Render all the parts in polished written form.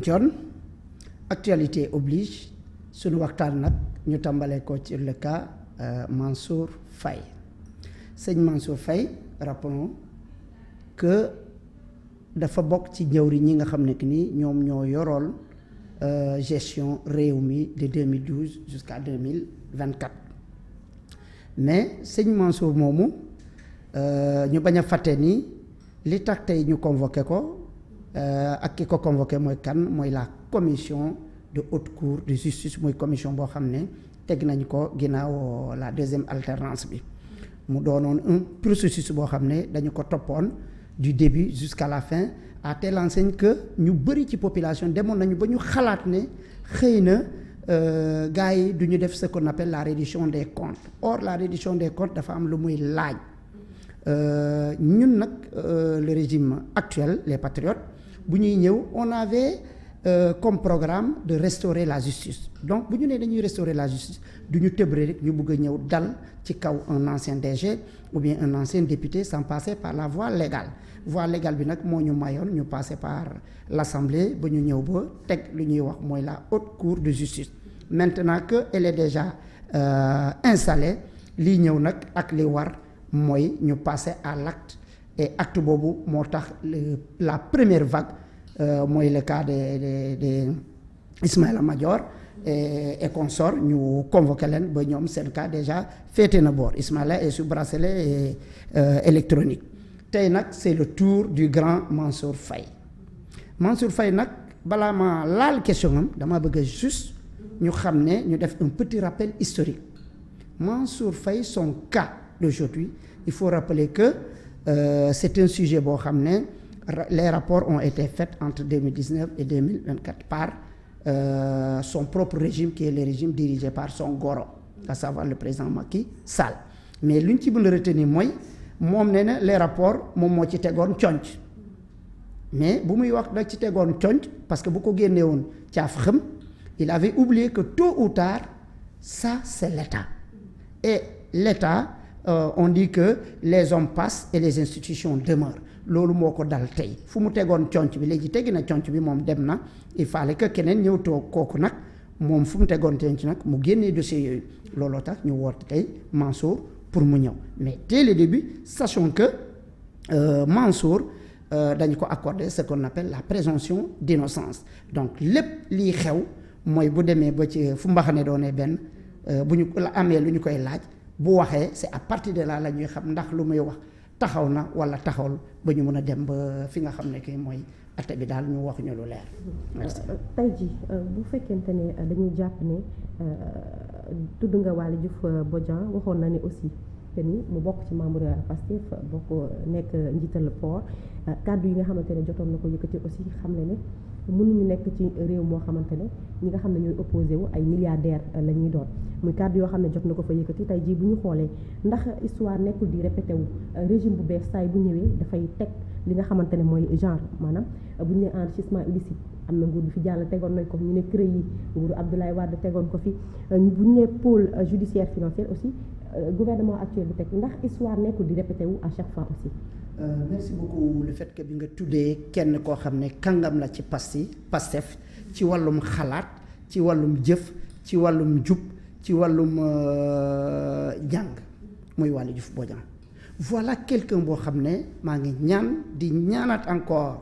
John, actualité oblige sunu waxtaan nag ñu tàmbalee ko ci le cas Mansour Faye sëñ Mansour Faye rappelons que dafa bokk ci jëwriñ ñi nga xam ne que ni ñoom ñoo yorool gestion réew mi de 2012 jusqu'à 2024 mais sëñ Mansour moomu ñu bañ a fàtte ni li tax tey ñu convoqué ko ak ki ko convoqué mooy kan mooy la commission de haute cour de justice mooy commission boo xam ne teg nañ ko ginnaaw la deuxième alternance bi mu doonoon un processus boo xam ne dañu ko toppoon du début jusqu'à la fin à telle enseigne que ñu bëri ci population demoon nañu ba ñu xalaat ne xëy na gars yi du ñu def ce qu'on appelle la reddition des comptes or la reddition des comptes dafa am lu muy laaj ñun nag le régime actuel les patriotes bu ñuy ñëw on avait comme programme de restaurer la justice donc bu ñu nee dañuy restaurer la justice du ñu tëbre rek ñu bëgg a ñëw dal ci kaw un ancien DG ou bien un ancien député sans passer par la voie légale bi nag moo ñu mayoon ñu passer par l'Assemblée ba ñu ñëw ba teg lu ñuy wax mooy la haute cour de justice maintenant que elle est déjà installée lii ñëw nag ak li war mooy ñu passer à l'acte et acte boobu moo tax la première vague mooy le cas de Ismaïla Madior et consort ñu convoqué leen ba ñoom seen cas déjà féete na boor Ismaïla est sous bracelet électronique tey nag c'est le tour du grand Mansour Faye nag balaa ma laal question am dama bëgg juste ñu xam ne ñu def un petit rappel historique Mansour Faye son cas d'aujourd'hui il faut rappeler que c'est un sujet boo xam ne les rapports ont été faits entre 2019 et 2024 par son propre régime qui est le régime dirigé par son goro à savoir le président Macky Sall mais lu ñu ci mën a retenir mooy moom nee na les rapports moom moo ci tegoon conc mais bu muy wax nag ci tegoon conc parce que bu ko génnee woon caaf xam il avait oublié que tôt ou tard ça c'est l'État et l'État on dit que les hommes passent et les institutions demeurent loolu moo ko dal tey fu mu tegoon conc bi léegi teggi na conc bi moom dem na il fallait que keneen ñëw toog kooku nag moom fu mu tegoon conc nag mu génnee dossier yooyu looloo tax ñu woote tey Mansour pour mu ñëw mais dès le début sachons que Mansour dañu ko accorder ce qu'on appelle la présomption d'innocence donc lépp lii xew mooy bu demee ba ci fu mbaxane doonee benn bu ñu la amee lu ñu koy laaj bu waxee c'est à partir de là la ñuy xam ndax lu muy wax taxaw na wala taxawul ba ñu mën a dem ba fi nga xam ne kii mooy atte bi daal ñu wax ñu lu leer. merci. tey jii bu fekkente ne dañuy jàpp ne tudd nga Waly Diouf Bodian waxoon na ne aussi que ni mu bokk ci membre Pastef bokk nekk njiital port kàddu yi nga xamante ne jotoon na ko yëkkati aussi xam ne mënuñu nekk ci réew moo xamante ne ñi nga xam ne ñooy opposé wu ay milliardaires la ñuy doon muy kàddu yoo xam ne jot na ko fa yëkkati tey jii bu ñu xoolee ndax histoire nekkul di répété wu régime bu bees saay bu ñëwee dafay teg li nga xamante ne mooy genre maanaam bu ñu nee enrichissement illicite am na nguur bi fi jàll tegoon nañ ko ñu ne CREI yi nguuru Abdoulaye Wade tegoon ko fi bu ñu nee pôle judiciaire financier aussi gouvernement actuel bi teg ndax histoire nekkul di répété wu à chaque fois aussi. Merci beaucoup le fait que bi nga tuddee kenn koo xam ne kàngam la ci Pastef ci wàllum xalaat ci wàllum jëf ci wàllum jub ci wàllum jàng muy Waly Diouf Bodian voilà quelqu'un boo xam ne maa ngi ñaan di ñaanaat encore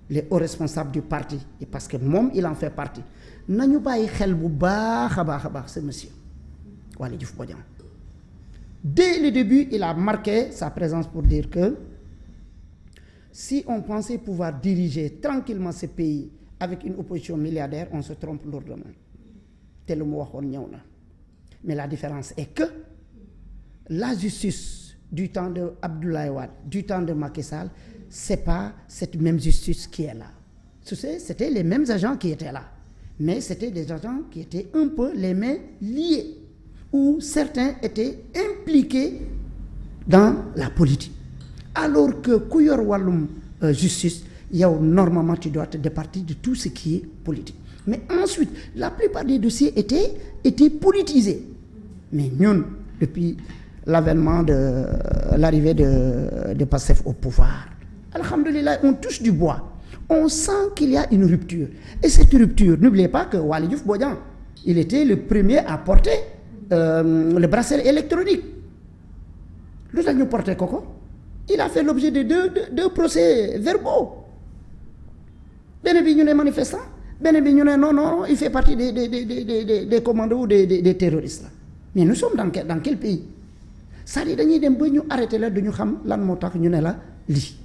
les hauts responsables du parti et parce que moom il en fait partie nañu bàyyi xel bu baax a baax ce monsieur Waly Diouf Bodian dès le début il a marqué sa présence pour dire que si on pensait pouvoir diriger tranquillement ce pays avec une opposition milliardaire on se trompe lourdement te lu mu waxoon ñëw na mais la différence est que la justice du temps de Abdoulaye Wade du temps de Macky Sall c'est pas cette même justice qui est là tu sais c'était les mêmes agents qui étaient là mais c'était des agents qui étaient un peu les mains liées où certains étaient impliqués dans la politique alors que ku yor wàllum justice yow normalement tu dois te départir de tout ce qui est politique mais ensuite la plupart des dossiers étaient politisés mais ñun depuis l'avènement de l'arrivée de Pastef au pouvoir alhamdulillah on touche du bois on sent qu'il y a une rupture. Et cette rupture, n'oubliez pas que Waly Diouf Bodian, il était le premier à porter le bracelet électronique. Lu tax ñu porté ko il a fait l'objet de deux procès verbaux. benn bi ñu ne manifestant, benn bi ñu ne non, il fait partie des commandos ou des terroristes là. Mais nous sommes dans quel pays? C'est-à-dire dañuy dem ba ñu arrêté la duñu xam lan moo tax ñu ne la lii.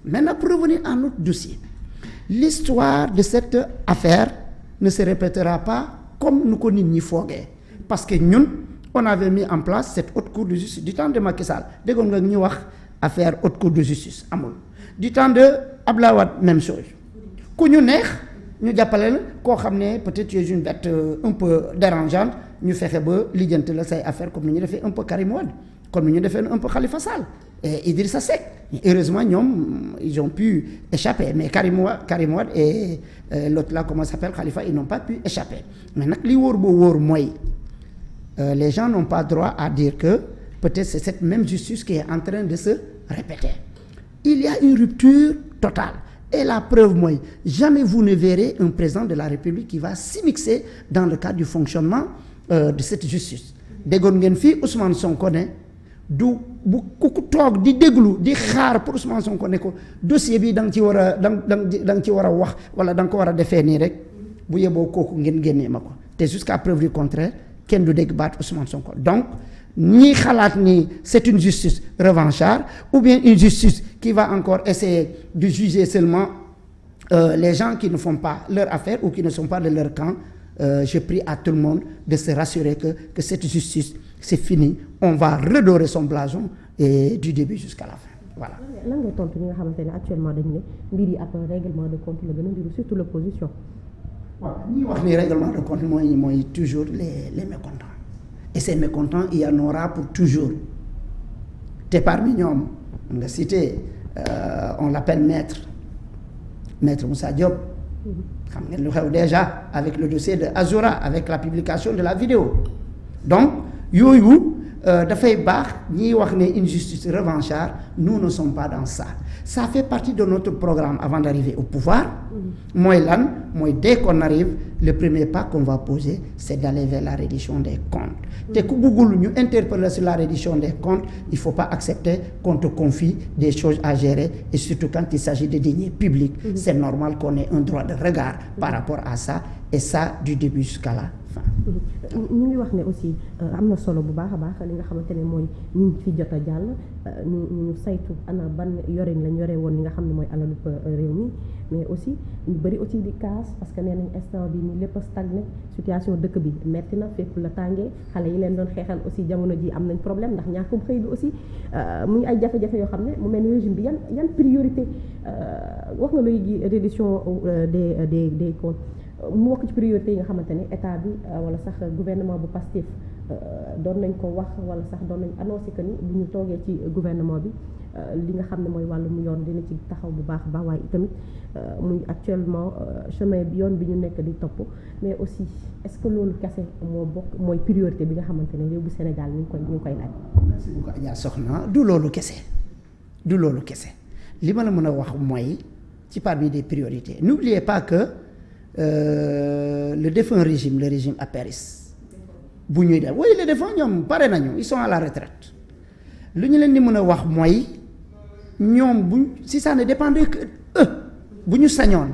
Maintenant pour revenir à notre dossier, l'histoire de cette affaire ne se répétera pas comme nu ko nit ñi foogee, parce que ñun on avait mis en place cette haute cour de justice du temps de Macky Sall. déggoon nga ñu wax affaire haute cour de justice amul. Du temps de Abdoulaye Wade même chose. ku ñu neex ñu jàppale la koo xam ne peut-être tu es une bête un peu dérangeante ñu fexe ba lijjanti la say affaire comme ni ñu defee un peu Karim Wade, comme ni ñu defee un peu Khalifa Sall et Idrissa Seck. Heureusement ñoom ils ont pu échapper, mais Karim Wade et l'autre là comment ça s'appelle Khalifa, ils n'ont pas pu échapper. Mais nag li wóor ba wóor mooy les gens n'ont pas droit à dire que peut-être c'est cette même justice qui est en train de se répéter. Il y a une rupture totale. Et la preuve, moi, jamais vous ne verrez un président de la République qui va s'immiscer dans le cadre du fonctionnement de cette justice. déggoon ngeen fii Ousmane Sonko ne du bu ku toog di déglu di xaar pour Ousmane Sonko ne ko dossier bi da nga ci war a da nga ci war a wax wala da nga ko war a defee nii rek bu yeboo kooku ngeen génnee ma ko te jusqu'à preuve du contraire kenn du dégg baat Ousmane Sonko. Donc ñii xalaat ni c'est une justice revancharde ou bien une justice qui va encore essayer de juger seulement les gens qui ne font pas leur affaire ou qui ne sont pas de leur camp. Je prie à tout le monde de se rassurer que cette justice c'est fini, on va redorer son blason et du début jusqu'à la fin. Voilà. lan nga tontu ñi nga xamante ne actuellement dañu ne mbir yi après règlement de compte la gën a ndiru surtout l'opposition. waaw ñi wax ni règlement de compte mooy toujours les mécontents. Et ces mécontents il y en aura pour toujours. te parmi ñoom nga cité on l'appelle maître Moussa Diop. xam ngeen lu xew déjà avec le dossier de Azura avec la publication de la vidéo. Donc yooyu dafay baax ñiy wax ne une justice revancharde, nous ne sommes pas dans ça. Ça fait partie de notre programme avant d'arriver au pouvoir. mooy lan mooy dès qu'on arrive le premier pas qu'on va poser c'est d'aller vers la reddition des comptes. te ku bëggul ñu interpeller sur la reddition des comptes, il faut pas accepter qu'on te confie des choses à gérer et surtout quand il s'agit de deniers publics. C'est normal qu'on ait un droit de regard par rapport à ça et ça du début jusqu'à la fin. ñu ngi wax ne aussi am na solo bu baax a baax li nga xamante ne mooy ñu fi jot a jàll ñu saytu ana ban yorin lañ yore woon li nga xam ne mooy alalu réew mi, mais aussi ñu bëri aussi di casse parce que nee nañ instant bi ni lépp a stagné, situation dëkk bi metti na fépp la tàngee, xale yi leen doon xeexal aussi jamono ji am nañ problème ndax ñàkkum xëy bi aussi muy ay jafe-jafe yoo xam ne mu mel ni régime bi yan priorité wax nga léegi reddition des comptes mu wax ci priorité yi nga xamante ne état bi wala sax gouvernement bu Pastef doon nañ ko wax wala sax doon nañ annoncé que ni bu ñu toogee ci gouvernement bi li nga xam ne mooy wàllum yoon dina ci taxaw bu baax a baax, waaye tamit muy actuellement chemin bi yoon bi ñu nekk di topp, mais aussi est-ce que loolu kese moo bokk mooy priorité bi nga xamante ne réew bu Sénégal ñu ngi koy laaj. Merci beaucoup Adja Sokhna. Du loolu kese li ma la mën a wax mooy ci parmi des priorités, n'oubliez pas que le défunt régime, le régime apériste bu ñuy def oui le défunt ñoom pare nañu, ils sont à la retraite. lu ñu leen di mën a wax mooy ñoom buñ si ça ne dépendait que eux bu ñu sañoon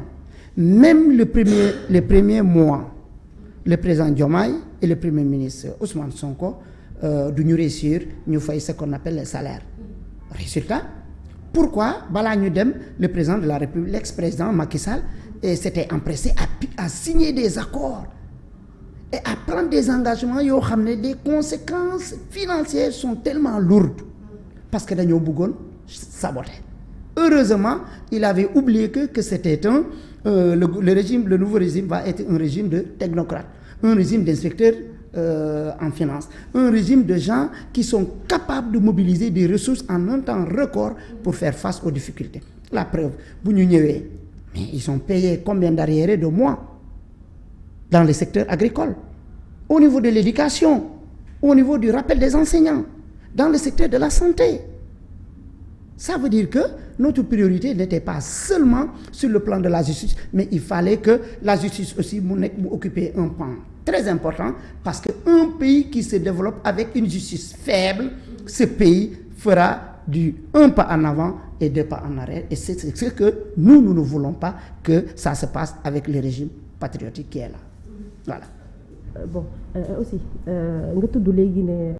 même les premiers mois le président Diomaye et le premier ministre Ousmane Sonko du ñu réussir ñu fay ce qu'on appelle les salaires. Résultat, pourquoi balaa ñu dem le président de la République, l'ex-président Macky Sall s'était empressé à signer des accords et à prendre des engagements yoo xam ne les conséquences financières sont tellement lourdes parce que dañoo bëggoon saboter. Heureusement, il avait oublié que c'était le nouveau régime va être un régime de technocrates, un régime d'inspecteurs en finance, un régime de gens qui sont capables de mobiliser des ressources en un temps record pour faire face aux difficultés. La preuve, bu ñu ñëwee mais ils ont payé combien d'arriérés de mois dans le secteur agricole, au niveau de l'éducation, au niveau du rappel des enseignants, dans le secteur de la santé. Ça veut dire que notre priorité n'était pas seulement sur le plan de la justice, mais il fallait que la justice aussi occuper un pan très important, parce qu'un pays qui se développe avec une justice faible, ce pays fera un pas en avant et 2 pas en arrière. Et c'est ce que nous ne voulons pas que ça se passe avec le régime patriotique qui est là. Voilà. Bon, aussi nga tudd léegi ne